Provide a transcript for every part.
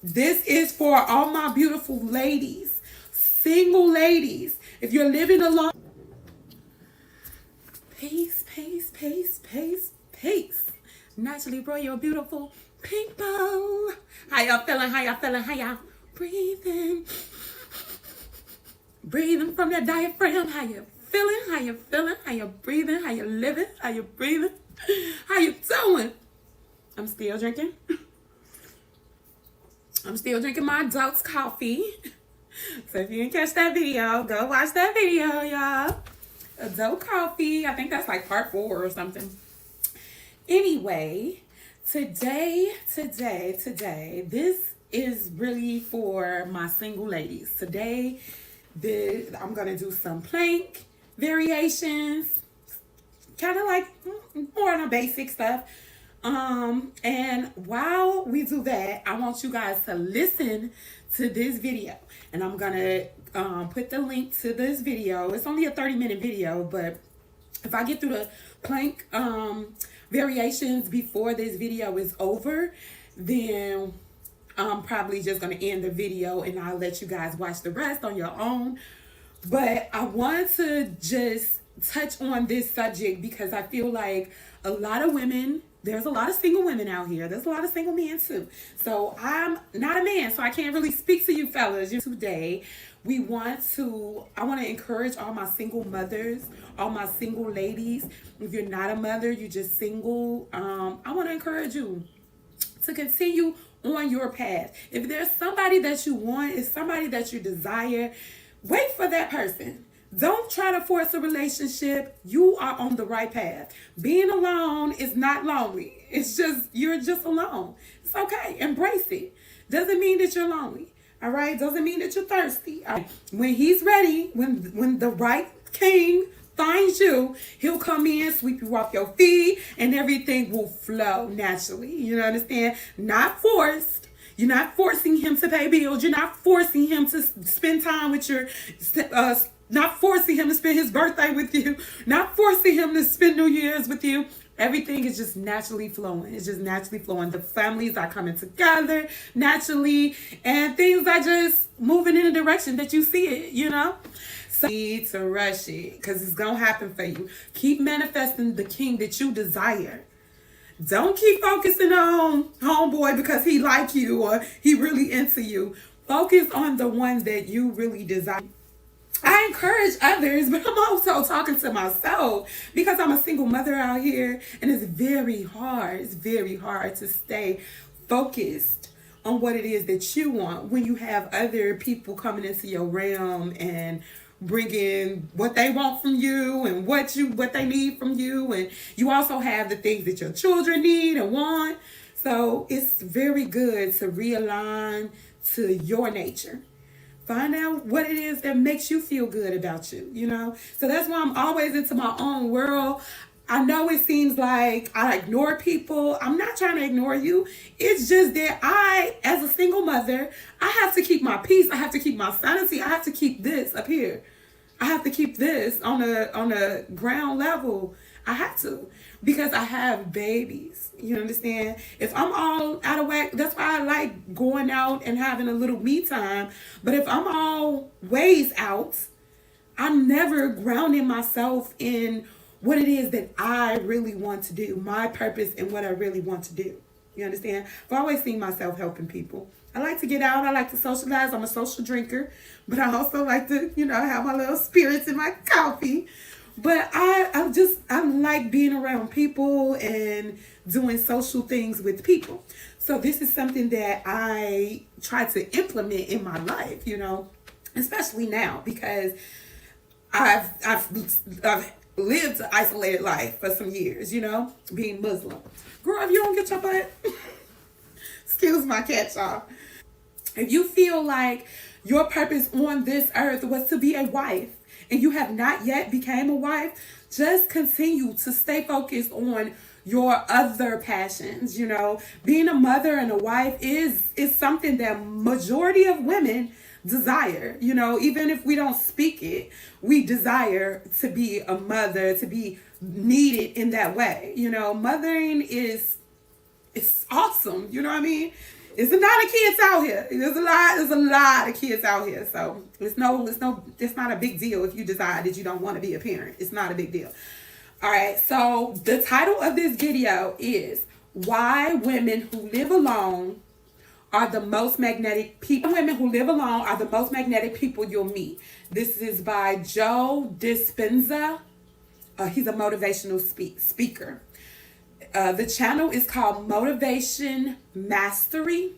This is for all my beautiful ladies, single ladies. If you're living alone, peace, peace, peace, peace, peace. Naturally royal, beautiful people. How y'all feeling? How y'all feeling? How y'all breathing? Breathing from that diaphragm. How you feeling? How you feeling? How you breathing? How you living? How you breathing? How you doing? I'm still drinking. I'm still drinking my adults coffee. So if you didn't catch that video, go watch that video, y'all. Adult coffee. I think that's like part 4 or something. Anyway, today, this is really for my single ladies. Today, I'm going to do some plank variations, kind of like more on the basic stuff. And while we do that, I want you guys to listen to this video, and I'm gonna put the link to this video. It's only a 30-minute video, but if I get through the plank variations before this video is over, then I'm probably just gonna end the video and I'll let you guys watch the rest on your own. But I want to just touch on this subject because I feel like a lot of women, there's a lot of single women out here. There's a lot of single men too. So I'm not a man, so I can't really speak to you fellas. Today, I want to encourage all my single mothers, all my single ladies. If you're not a mother, you're just single, I want to encourage you to continue on your path. If there's somebody that you want, is somebody that you desire, wait for that person. Don't try to force a relationship. You are on the right path. Being alone is not lonely. It's just, you're just alone. It's okay. Embrace it. Doesn't mean that you're lonely. All right? Doesn't mean that you're thirsty. All right? When he's ready, when the right king finds you, he'll come in, sweep you off your feet, and everything will flow naturally. You understand? Not forced. You're not forcing him to pay bills. You're not forcing him to spend time with your not forcing him to spend his birthday with you, not forcing him to spend New Year's with you. Everything is just naturally flowing. It's just naturally flowing. The families are coming together naturally, and things are just moving in a direction that you see it, So you need to rush it because it's going to happen for you. Keep manifesting the king that you desire. Don't keep focusing on homeboy because he like you or he really into you. Focus on the one that you really desire. I encourage others, but I'm also talking to myself because I'm a single mother out here, and it's very hard. It's very hard to stay focused on what it is that you want when you have other people coming into your realm and bringing what they want from you and what they need from you, and you also have the things that your children need and want. So it's very good to realign to your nature. Find out what it is that makes you feel good about you. So that's why I'm always into my own world. I know it seems like I ignore people. I'm not trying to ignore you. It's just that I, as a single mother, I have to keep my peace. I have to keep my sanity. I have to keep this up here. I have to keep this on a ground level. I have to, because I have babies. You understand? If I'm all out of whack, that's why I like going out and having a little me time. But if I'm all ways out, I'm never grounding myself in what it is that I really want to do, my purpose and what I really want to do. You understand? I've always seen myself helping people. I like to get out. I like to socialize. I'm a social drinker, but I also like to, have my little spirits in my coffee. But I like being around people and doing social things with people. So this is something that I try to implement in my life, especially now because I've lived an isolated life for some years, being Muslim. Girl, if you don't get your butt, excuse my cat, y'all. If you feel like your purpose on this earth was to be a wife and you have not yet became a wife, just continue to stay focused on your other passions. Being a mother and a wife is something that majority of women desire. Even if we don't speak it, we desire to be a mother, to be needed in that way. Mothering it's awesome. You know what I mean? It's a lot of kids out here. There's a lot of kids out here. So it's not a big deal if you decide that you don't want to be a parent. It's not a big deal. All right. So the title of this video is Why Women Who Live Alone are the most magnetic people. Women who live alone are the most magnetic people you'll meet. This is by Joe Dispenza. He's a motivational speaker. The channel is called Motivation Mastery.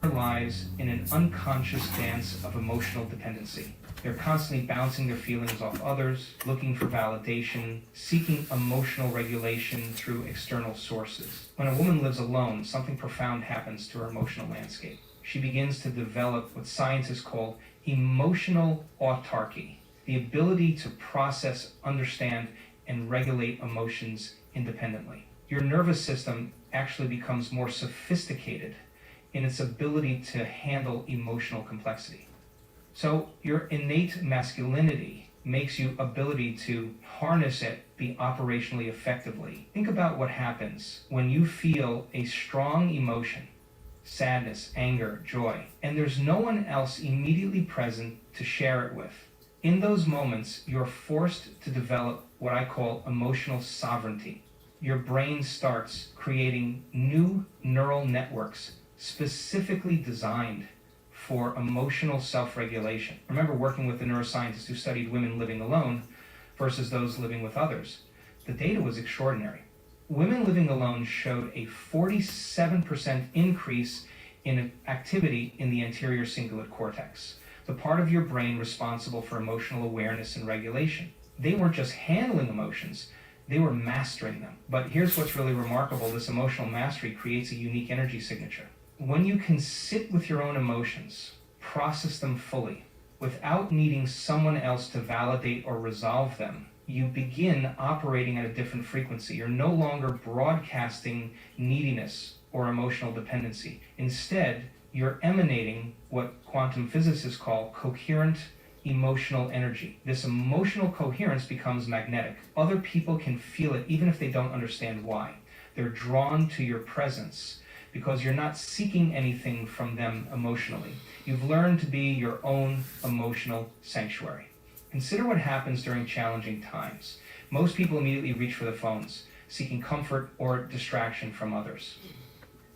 Lies in an unconscious dance of emotional dependency. They're constantly bouncing their feelings off others, looking for validation, seeking emotional regulation through external sources. When a woman lives alone, something profound happens to her emotional landscape. She begins to develop what scientists call emotional autarky, the ability to process, understand, and regulate emotions independently. Your nervous system actually becomes more sophisticated in its ability to handle emotional complexity. So your innate masculinity makes you ability to harness it, be operationally effectively. Think about what happens when you feel a strong emotion, sadness, anger, joy, and there's no one else immediately present to share it with. In those moments, you're forced to develop what I call emotional sovereignty. Your brain starts creating new neural networks specifically designed for emotional self-regulation. Remember working with the neuroscientists who studied women living alone versus those living with others. The data was extraordinary. Women living alone showed a 47% increase in activity in the anterior cingulate cortex, the part of your brain responsible for emotional awareness and regulation. They weren't just handling emotions, they were mastering them. But here's what's really remarkable. This emotional mastery creates a unique energy signature. When you can sit with your own emotions, process them fully, without needing someone else to validate or resolve them, you begin operating at a different frequency. You're no longer broadcasting neediness or emotional dependency. Instead, you're emanating what quantum physicists call coherent emotional energy. This emotional coherence becomes magnetic. Other people can feel it even if they don't understand why. They're drawn to your presence because you're not seeking anything from them emotionally. You've learned to be your own emotional sanctuary. Consider what happens during challenging times. Most people immediately reach for their phones, seeking comfort or distraction from others.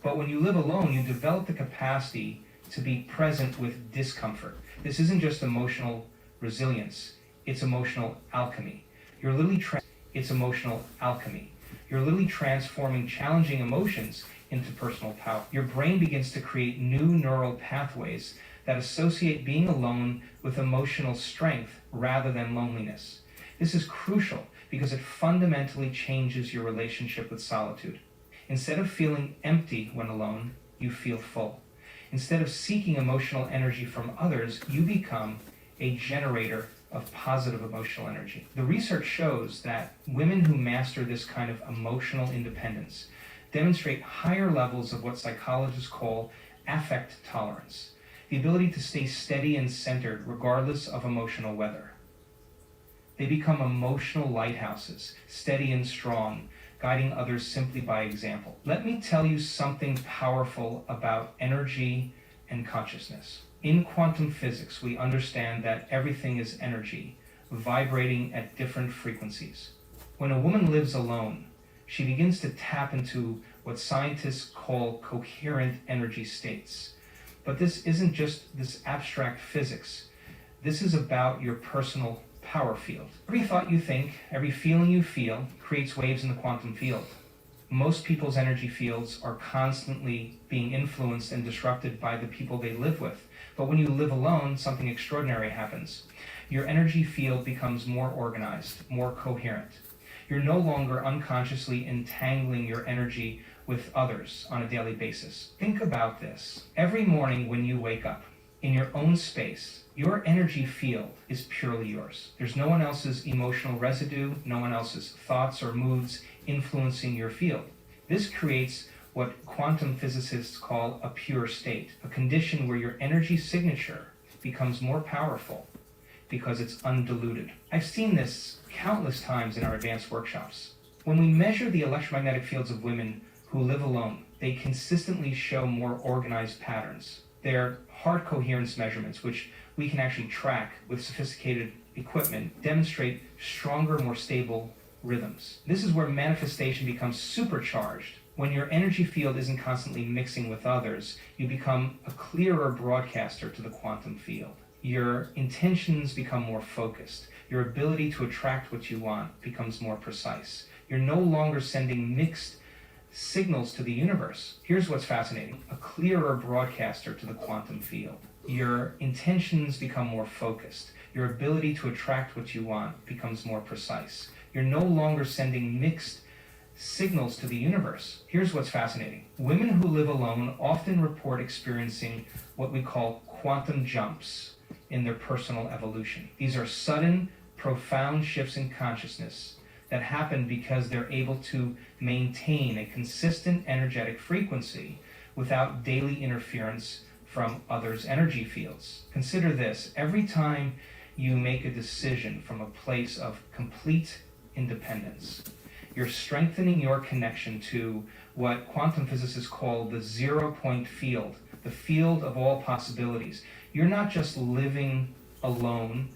But when you live alone, you develop the capacity to be present with discomfort. This isn't just emotional resilience, it's emotional alchemy. It's emotional alchemy. You're literally transforming challenging emotions into personal power. Your brain begins to create new neural pathways that associate being alone with emotional strength rather than loneliness. This is crucial because it fundamentally changes your relationship with solitude. Instead of feeling empty when alone, you feel full. Instead of seeking emotional energy from others, you become a generator of positive emotional energy. The research shows that women who master this kind of emotional independence demonstrate higher levels of what psychologists call affect tolerance, the ability to stay steady and centered regardless of emotional weather. They become emotional lighthouses, steady and strong, guiding others simply by example. Let me tell you something powerful about energy and consciousness. In quantum physics, we understand that everything is energy, vibrating at different frequencies. When a woman lives alone, she begins to tap into what scientists call coherent energy states. But this isn't just this abstract physics. This is about your personal power field. Every thought you think, every feeling you feel, creates waves in the quantum field. Most people's energy fields are constantly being influenced and disrupted by the people they live with. But when you live alone, something extraordinary happens. Your energy field becomes more organized, more coherent. You're no longer unconsciously entangling your energy with others on a daily basis. Think about this. Every morning when you wake up, in your own space, your energy field is purely yours. There's no one else's emotional residue, no one else's thoughts or moods influencing your field. This creates what quantum physicists call a pure state, a condition where your energy signature becomes more powerful because it's undiluted. I've seen this countless times in our advanced workshops. When we measure the electromagnetic fields of women who live alone, they consistently show more organized patterns. Their heart coherence measurements, which we can actually track with sophisticated equipment, demonstrate stronger, more stable rhythms. This is where manifestation becomes supercharged. When your energy field isn't constantly mixing with others, you become a clearer broadcaster to the quantum field. Your intentions become more focused. Your ability to attract what you want becomes more precise. You're no longer sending mixed signals to the universe. Here's what's fascinating: a clearer broadcaster to the quantum field. Your intentions become more focused. Your ability to attract what you want becomes more precise. You're no longer sending mixed signals to the universe. Here's what's fascinating: women who live alone often report experiencing what we call quantum jumps in their personal evolution. These are sudden, profound shifts in consciousness that happen because they're able to maintain a consistent energetic frequency without daily interference from others' energy fields. Consider this: every time you make a decision from a place of complete independence, you're strengthening your connection to what quantum physicists call the 0-point field, the field of all possibilities. You're not just living alone,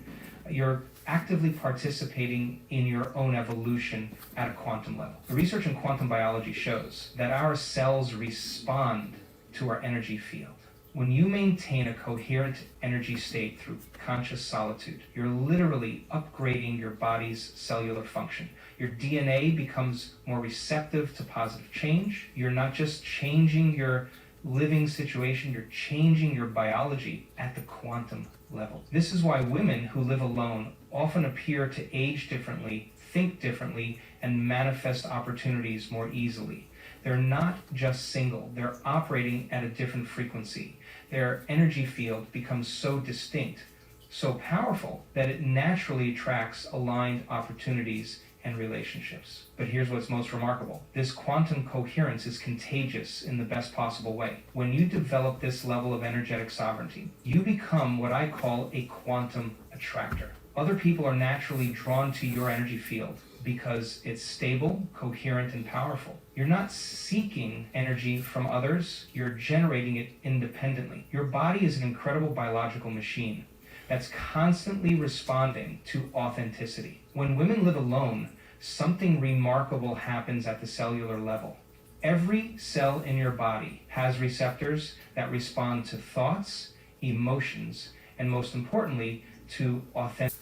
you're actively participating in your own evolution at a quantum level. The research in quantum biology shows that our cells respond to our energy field. When you maintain a coherent energy state through conscious solitude, you're literally upgrading your body's cellular function. Your DNA becomes more receptive to positive change. You're not just changing your living situation, you're changing your biology at the quantum level. This is why women who live alone often appear to age differently, think differently, and manifest opportunities more easily. They're not just single, they're operating at a different frequency. Their energy field becomes so distinct, so powerful, that it naturally attracts aligned opportunities and relationships. But here's what's most remarkable: this quantum coherence is contagious in the best possible way. When you develop this level of energetic sovereignty, you become what I call a quantum attractor. Other people are naturally drawn to your energy field because it's stable, coherent, and powerful. You're not seeking energy from others, you're generating it independently. Your body is an incredible biological machine that's constantly responding to authenticity. When women live alone, something remarkable happens at the cellular level. Every cell in your body has receptors that respond to thoughts, emotions, and most importantly, to authentic.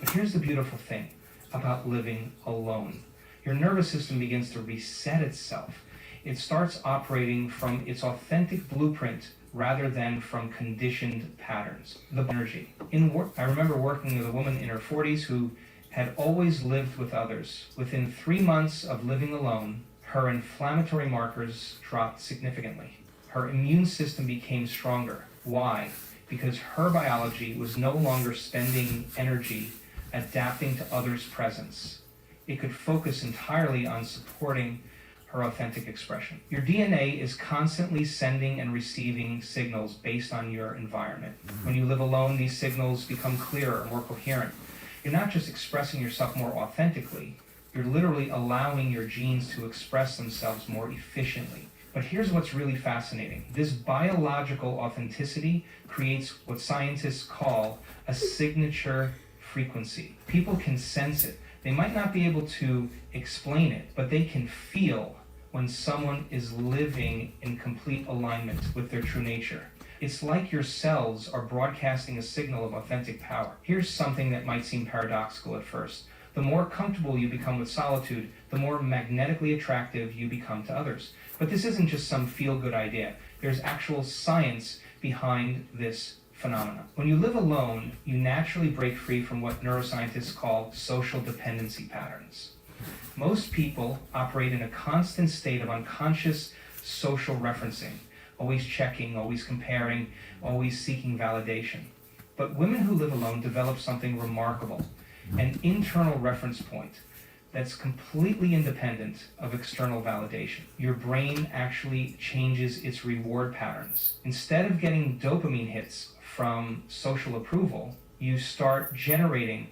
But here's the beautiful thing about living alone. Your nervous system begins to reset itself. It starts operating from its authentic blueprint rather than from conditioned patterns. The energy. I remember working with a woman in her 40s who had always lived with others. Within 3 months of living alone, her inflammatory markers dropped significantly. Her immune system became stronger. Why? Because her biology was no longer spending energy adapting to others' presence. It could focus entirely on supporting her authentic expression. Your DNA is constantly sending and receiving signals based on your environment. When you live alone, these signals become clearer, more coherent. You're not just expressing yourself more authentically, you're literally allowing your genes to express themselves more efficiently. But here's what's really fascinating. This biological authenticity creates what scientists call a signature frequency. People can sense it. They might not be able to explain it, but they can feel when someone is living in complete alignment with their true nature. It's like your cells are broadcasting a signal of authentic power. Here's something that might seem paradoxical at first. The more comfortable you become with solitude, the more magnetically attractive you become to others. But this isn't just some feel-good idea. There's actual science behind this phenomena. When you live alone, you naturally break free from what neuroscientists call social dependency patterns. Most people operate in a constant state of unconscious social referencing, always checking, always comparing, always seeking validation. But women who live alone develop something remarkable, an internal reference point. that's completely independent of external validation. Your brain actually changes its reward patterns. Instead of getting dopamine hits from social approval, you start generating